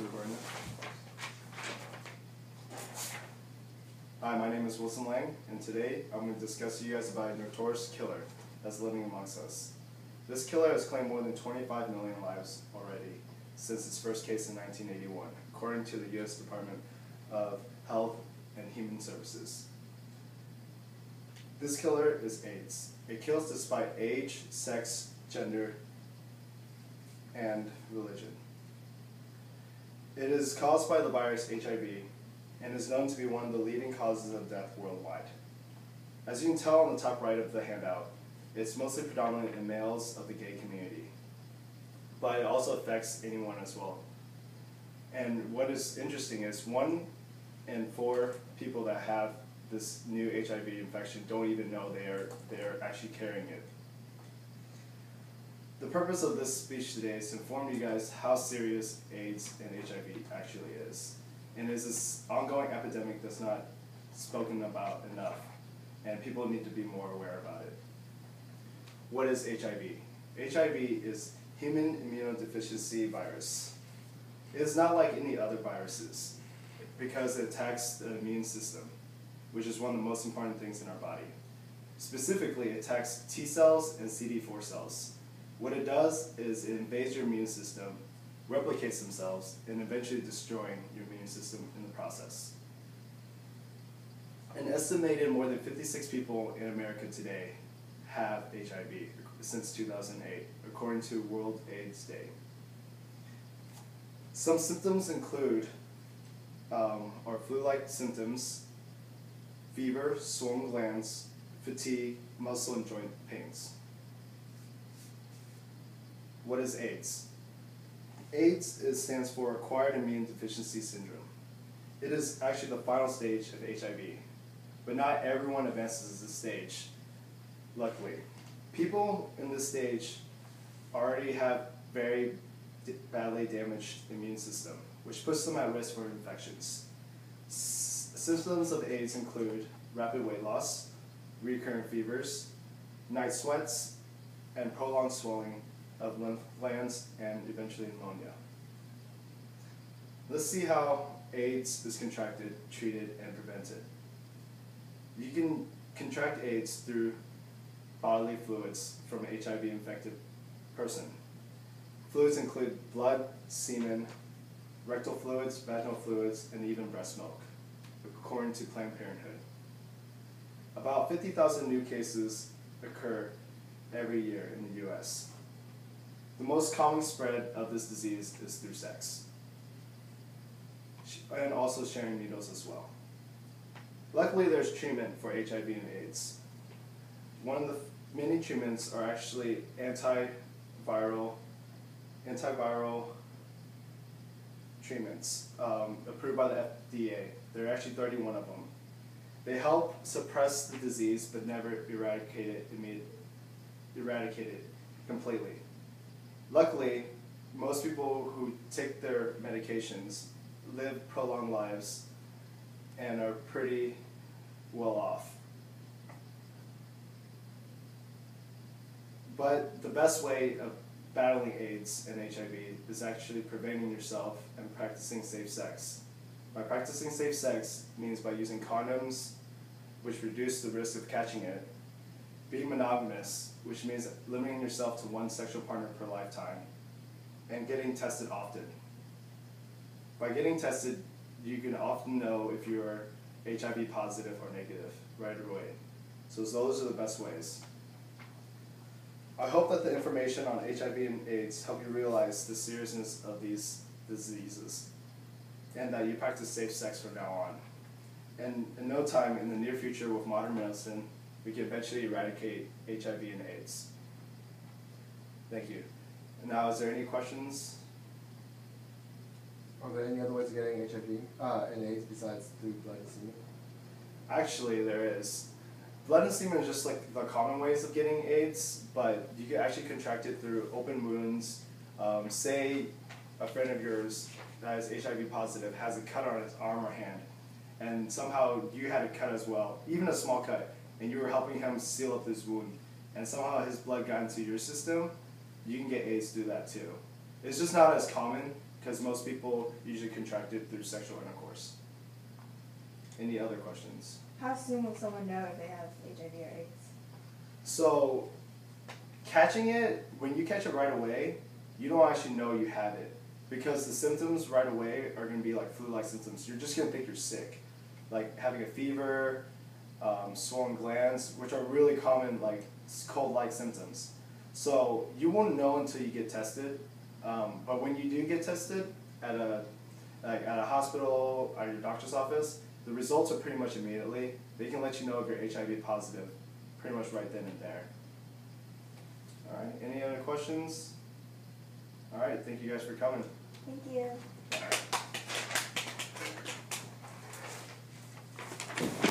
recording. Hi, my name is Wilson Lang, and today I'm going to discuss to you guys about a notorious killer that's living amongst us. This killer has claimed more than 25 million lives already since its first case in 1981, according to the U.S. Department of Health and Human Services. This killer is AIDS. It kills despite age, sex, gender, and religion. It is caused by the virus HIV and is known to be one of the leading causes of death worldwide. As you can tell on the top right of the handout, it's mostly predominant in males of the gay community, but it also affects anyone as well. And what is interesting is 1 in 4 people that have this new HIV infection don't even know they're actually carrying it. The purpose of this speech today is to inform you guys how serious AIDS and HIV actually is, and is this ongoing epidemic that's not spoken about enough, and people need to be more aware about it. What is HIV? HIV is human immunodeficiency virus. It is not like any other viruses because it attacks the immune system, which is one of the most important things in our body. Specifically, it attacks T cells and CD4 cells. What it does is it invades your immune system, replicates themselves, and eventually destroying your immune system in the process. An estimated more than 56 people in America today have HIV since 2008, according to World AIDS Day. Some symptoms include are flu-like symptoms, fever, swollen glands, fatigue, muscle and joint pains. What is AIDS? AIDS stands for Acquired Immune Deficiency Syndrome. It is actually the final stage of HIV, but not everyone advances this stage, luckily. People in this stage already have very badly damaged immune system, which puts them at risk for infections. Symptoms of AIDS include rapid weight loss, recurrent fevers, night sweats, and prolonged swelling of lymph glands, and eventually pneumonia. Let's see how AIDS is contracted, treated, and prevented. You can contract AIDS through bodily fluids from an HIV-infected person. Fluids include blood, semen, rectal fluids, vaginal fluids, and even breast milk, according to Planned Parenthood. About 50,000 new cases occur every year in the U.S. The most common spread of this disease is through sex, and also sharing needles as well. Luckily, there's treatment for HIV and AIDS. One of the many treatments are actually antiviral treatments approved by the FDA. There are actually 31 of them. They help suppress the disease but never eradicate it completely. Luckily, most people who take their medications live prolonged lives and are pretty well off. But the best way of battling AIDS and HIV is actually preventing yourself and practicing safe sex. By practicing safe sex means by using condoms, which reduce the risk of catching it, being monogamous, which means limiting yourself to one sexual partner per lifetime, and getting tested often. By getting tested, you can often know if you are HIV positive or negative right away. So those are the best ways. I hope that the information on HIV and AIDS help you realize the seriousness of these diseases, and that you practice safe sex from now on. And in no time, in the near future with modern medicine, we can eventually eradicate HIV and AIDS. Thank you. And now, is there any questions? Are there any other ways of getting HIV and AIDS besides through blood and semen? Actually, there is. Blood and semen is just like the common ways of getting AIDS, but you can actually contract it through open wounds. Say a friend of yours that is HIV positive has a cut on his arm or hand, and somehow you had a cut as well, even a small cut, and you were helping him seal up his wound, and somehow his blood got into your system, you can get AIDS through that too. It's just not as common, because most people usually contract it through sexual intercourse. Any other questions? How soon will someone know if they have HIV or AIDS? So, catching it, when you catch it right away, you don't actually know you have it. Because the symptoms right away are going to be like flu-like symptoms. You're just going to think you're sick. Like having a fever, swollen glands, which are really common, like cold-like symptoms. So you won't know until you get tested. But when you do get tested at a hospital, at your doctor's office, the results are pretty much immediately. They can let you know if you're HIV positive pretty much right then and there. All right, any other questions? All right, thank you guys for coming. Thank you. All right.